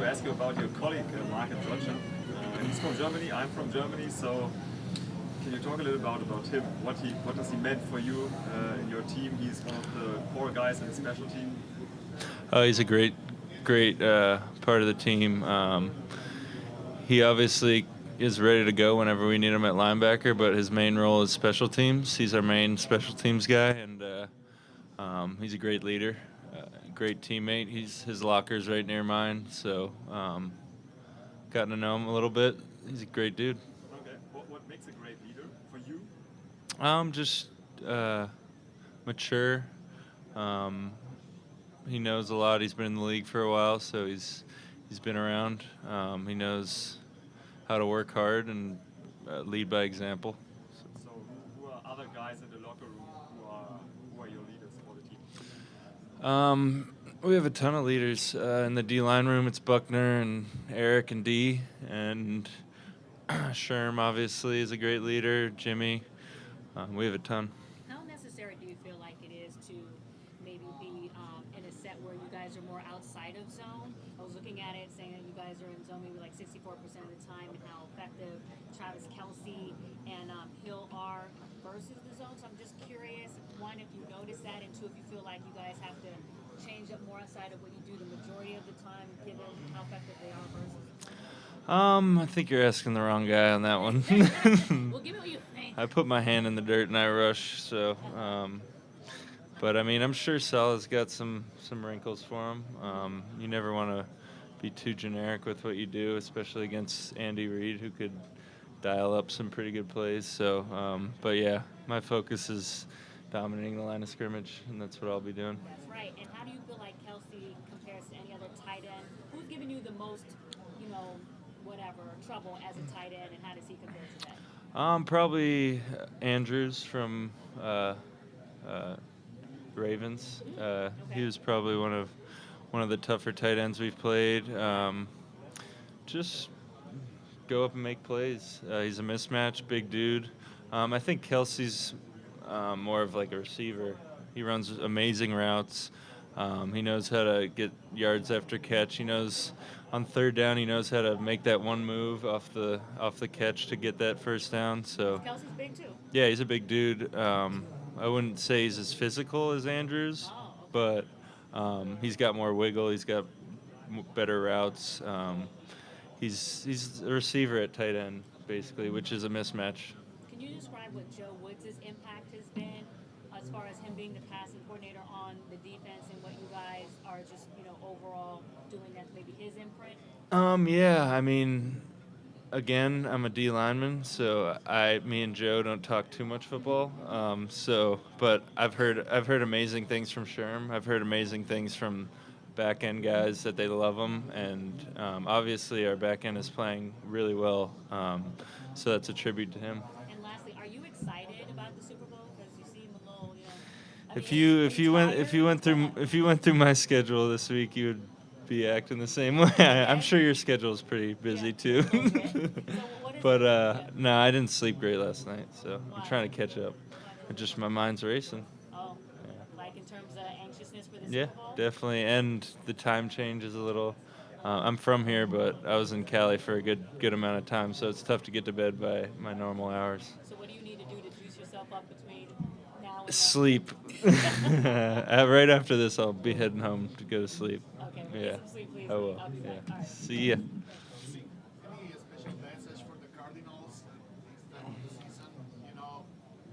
to ask you about your colleague, Mark Roger. He's from Germany, I'm from Germany, so can you talk a little about him? What does he meant for you in your team? He's one of the core guys in the special team. He's a great part of the team. He obviously is ready to go whenever we need him at linebacker, but his main role is special teams. He's our main special teams guy, and he's a great leader, great teammate. His locker's right near mine, so gotten to know him a little bit. He's a great dude. Okay. What makes a great leader for you? Just mature. He knows a lot. He's been in the league for a while, so he's been around. He knows how to work hard and lead by example. So who are other guys in the locker room who are your leaders for the team? We have a ton of leaders in the D-line room. It's Buckner and Arik and D, and Sherm obviously is a great leader. Jimmy, we have a ton. How necessary do you feel like it is to maybe be in a set where you guys are more outside of zone? I was looking at it saying that you guys are in zone maybe like 64% of the time, and how effective Travis Kelce and Hill are versus the zone. So I'm just curious, one, if you notice that, and two, if you feel like you guys have to change up more outside of what you do the majority of the time, given how effective they are versus. I think you're asking the wrong guy on that one. Well, give me what you think. I put my hand in the dirt and I rush, so. But I mean, I'm sure Salah's got some wrinkles for him. You never want to be too generic with what you do, especially against Andy Reid, who could dial up some pretty good plays. So, but yeah, my focus is dominating the line of scrimmage, and that's what I'll be doing. That's right. And how do you feel like Kelce compares to any other tight end? Who's giving you the most, trouble as a tight end, and how does he compare to that? Probably Andrews from Ravens. Okay. He was probably one of the tougher tight ends we've played. Just go up and make plays. He's a mismatch, big dude. I think Kelce's more of like a receiver. He runs amazing routes. He knows how to get yards after catch. He knows on third down, he knows how to make that one move off the catch to get that first down. So Kelce's big too. yeah, he's a big dude. I wouldn't say he's as physical as Andrews, but he's got more wiggle. He's got better routes. He's a receiver at tight end, basically, which is a mismatch. Can you describe what Joe Woods' impact has been as far as him being the passing coordinator on the defense, and what you guys are just, overall doing that's maybe his imprint? Yeah, I mean, again, I'm a D lineman, so me and Joe don't talk too much football. But I've heard amazing things from Sherm. I've heard amazing things from back end guys that they love him, and obviously our back end is playing really well. So that's a tribute to him. And lastly, are you excited about the Super Bowl? Because you seem a little, If you went through my schedule this week, you would be acting the same way. I'm sure your schedule is pretty busy too. But no, I didn't sleep great last night, so I'm trying to catch up. Just my mind's racing. Oh, like in terms of anxiousness for the Yeah, Super Bowl? definitely. And the time change is a little. I'm from here, but I was in Cali for a good amount of time, so it's tough to get to bed by my normal hours. So what do you need to do to juice yourself up between now and Sleep. Right after this, I'll be heading home to go to sleep. Okay, Yeah, get some sleep, please. I will. I'll be back. Yeah. All right. See ya. Any special message for the Cardinals this time of the season?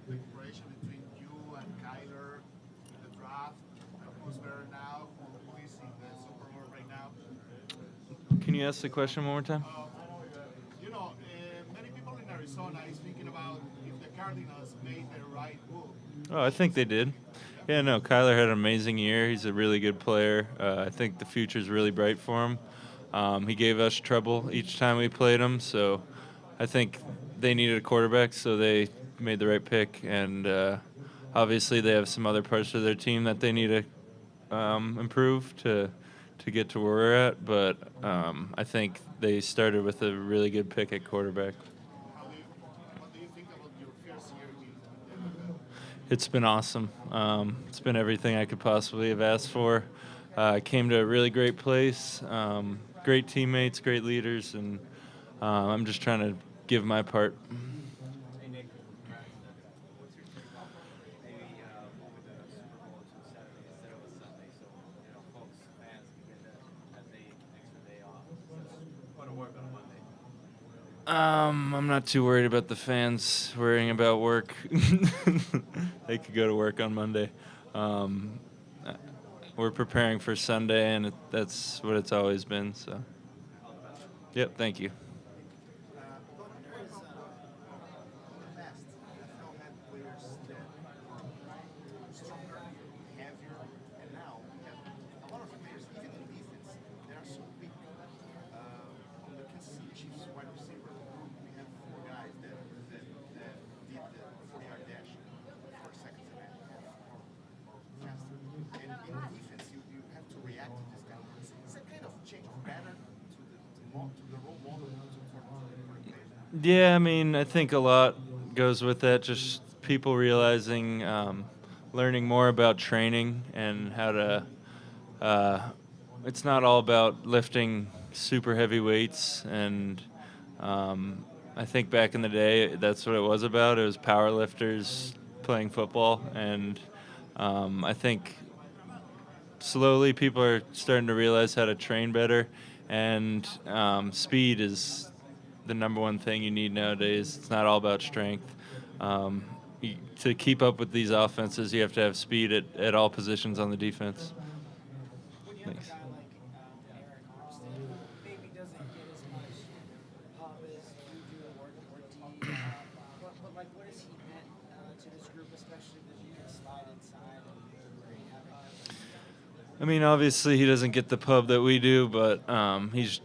The cooperation between you and Kyler in the draft. Who's better now? Who is in the Super Bowl right now? Can you ask the question one more time? Many people in Arizona is thinking about if the Cardinals made the right move. Oh, I think they did. Yeah, no, Kyler had an amazing year. He's a really good player. I think the future's really bright for him. He gave us trouble each time we played him, so I think they needed a quarterback, so they made the right pick. And obviously they have some other parts of their team that they need to improve to get to where we're at. But I think they started with a really good pick at quarterback. What do you think about your first year with them? It's been awesome. It's been everything I could possibly have asked for. I came to a really great place. great teammates, great leaders, and I'm just trying to give my part. Hey Nick, congrats. What's your take on maybe moving the Super Bowl to Saturday instead of a Sunday, so folks, fans can get that day extra day off instead of going to work on a Monday? I'm not too worried about the fans worrying about work. They could go to work on Monday. Um, uh, we're preparing for Sunday, and that's what it's always been. So, yep. Thank you. In the past, NFL had players that were stronger, heavier, and now we have a lot of players, even in defense, they are so weak. On the Kansas City Chiefs wide receiver group, we have four guys that did the 40-yard dash in 4 seconds and a half or faster. And in defense, you have to react to this kind of thing. It's a kind of change of pattern to the role model for the players. Yeah, I mean, I think a lot goes with that. Just people realizing, learning more about training and how to. It's not all about lifting super heavy weights, and I think back in the day, that's what it was about. It was power lifters playing football, and I think slowly people are starting to realize how to train better, and speed is the number one thing you need nowadays. It's not all about strength. To keep up with these offenses, you have to have speed at all positions on the defense. When you have Thanks. a guy like Arik Armstead, who maybe doesn't get as much pub as you do or D, but like, what has he meant to this group, especially that you can slide inside and where you have it? I mean, obviously he doesn't get the pub that we do, but he's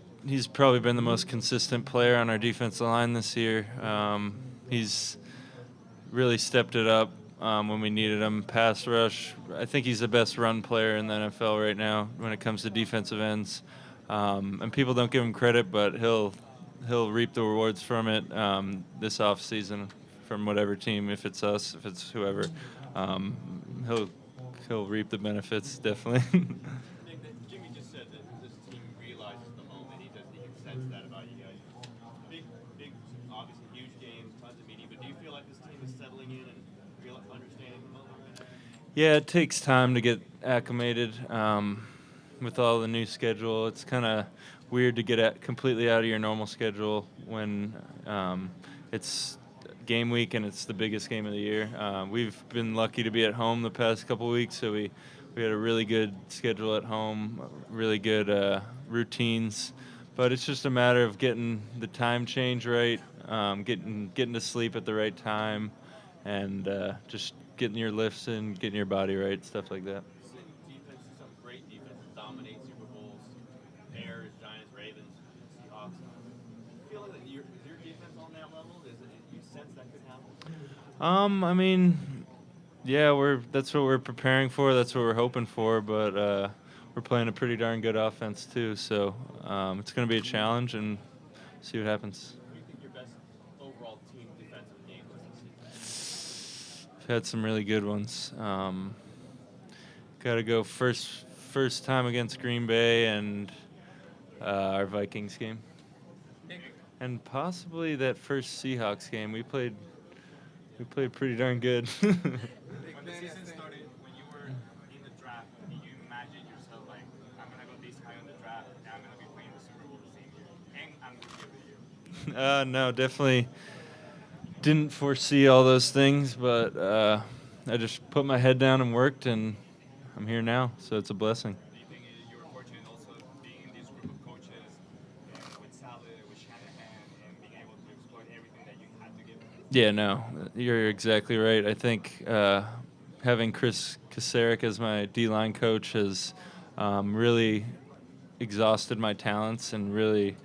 probably been the most consistent player on our defensive line this year. He's really stepped it up when we needed him. Pass rush, I think he's the best run player in the NFL right now when it comes to defensive ends. And people don't give him credit, but he'll reap the rewards from it this offseason from whatever team, if it's us, if it's whoever. He'll reap the benefits, definitely. Nick, Jimmy just said that this team realizes the moment. He can sense that about you guys. Big, obviously huge games, tons of meaning. But do you feel like this team is settling in and understanding the moment? Yeah, it takes time to get acclimated with all the new schedule. It's kind of weird to get completely out of your normal schedule when it's game week and it's the biggest game of the year. We've been lucky to be at home the past couple weeks, so we had a really good schedule at home, really good routines. But it's just a matter of getting the time change right, getting to sleep at the right time, and just getting your lifts in, getting your body right, stuff like that. Defense, some great defenses dominate Super Bowls. Bears, Giants, Ravens, Seahawks. Feeling that is your defense on that level? You sense that could happen? I mean, yeah, that's what we're preparing for. That's what we're hoping for. But we're playing a pretty darn good offense too. So it's going to be a challenge, and see what happens. Who do you think your best overall team defensive game was this season? We've had some really good ones. Got to go first time against Green Bay and our Vikings game, and possibly that first Seahawks game. We played pretty darn good. When the season started, when you were in the draft, did you imagine yourself like, I'm going to go this high on the draft, and I'm going to be playing the Super Bowl the same year, and I'm going to give it to you? No, definitely didn't foresee all those things, but I just put my head down and worked, and I'm here now, so it's a blessing. Do you think you were fortunate also being in this group of coaches with Saleh, with Shanahan, and being able to exploit everything that you had to give? Yeah, no, you're exactly right. I think having Chris Kasarik as my D-line coach has really exhausted my talents and really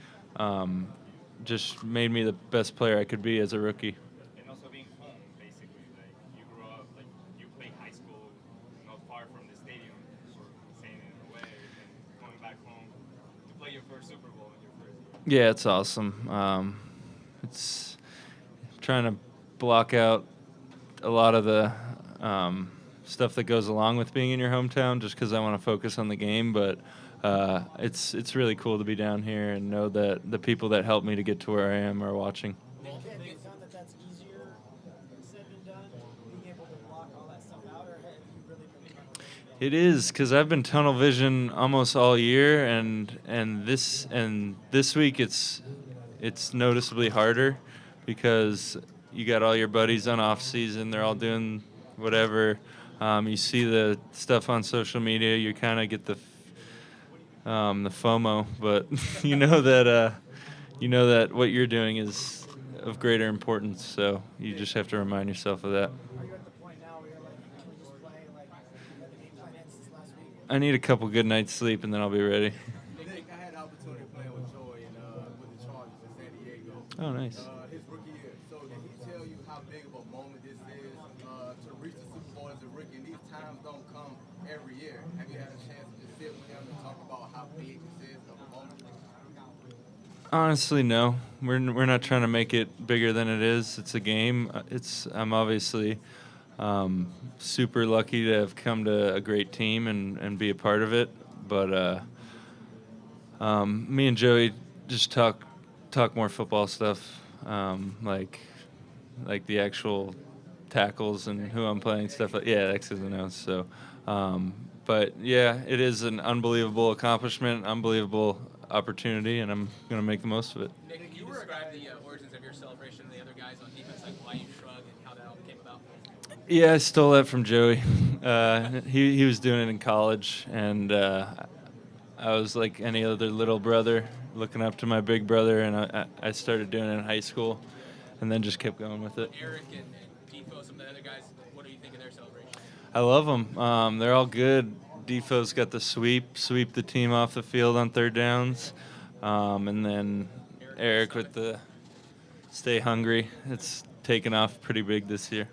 just made me the best player I could be as a rookie. And also being home, basically. Like, you grew up, like, you played high school not far from the stadium, or saying it in a way, and going back home to play your first Super Bowl in your first year. Yeah, it's awesome. It's trying to block out a lot of the stuff that goes along with being in your hometown just because I want to focus on the game. But it's really cool to be down here and know that the people that helped me to get to where I am are watching. Have you found that that's easier said than done, being able to block all that stuff out, or have you really been tunnel vision? It is, because I've been tunnel vision almost all year, and this week it's noticeably harder because you got all your buddies on off season. They're all doing whatever. You see the stuff on social media. You kind of get the FOMO, but you know that what you're doing is of greater importance. So you just have to remind yourself of that. Are you at the point now where you're like, can we just play like the game plan ends this last week? I need a couple good nights sleep, and then I'll be ready. Nick, I had the opportunity of playing with Joey and with the Chargers in San Diego. Oh, nice. His rookie year. So did he tell you how big of a moment this is to reach the Super Bowl as a rookie? And these times don't come every year. Have you had a chance to just sit with him and talk about how big this is of a moment? Honestly, no. We're not trying to make it bigger than it is. It's a game. I'm obviously super lucky to have come to a great team and be a part of it. But me and Joey just talk more football stuff, like the actual tackles and who I'm playing, stuff like X's and O's. So, but yeah, it is an unbelievable accomplishment, unbelievable opportunity, and I'm going to make the most of it. Nick, can you describe the origins of your celebration and the other guys on defense, like why you shrug and how that all came about? Yeah, I stole that from Joey. He was doing it in college, and I was like any other little brother, looking up to my big brother, and I started doing it in high school, and then just kept going with it. Arik and Defo, some of the other guys, what do you think of their celebration? I love them. They're all good. Defoe's got the sweep the team off the field on third downs, and then Arik with the stay hungry. It's taken off pretty big this year.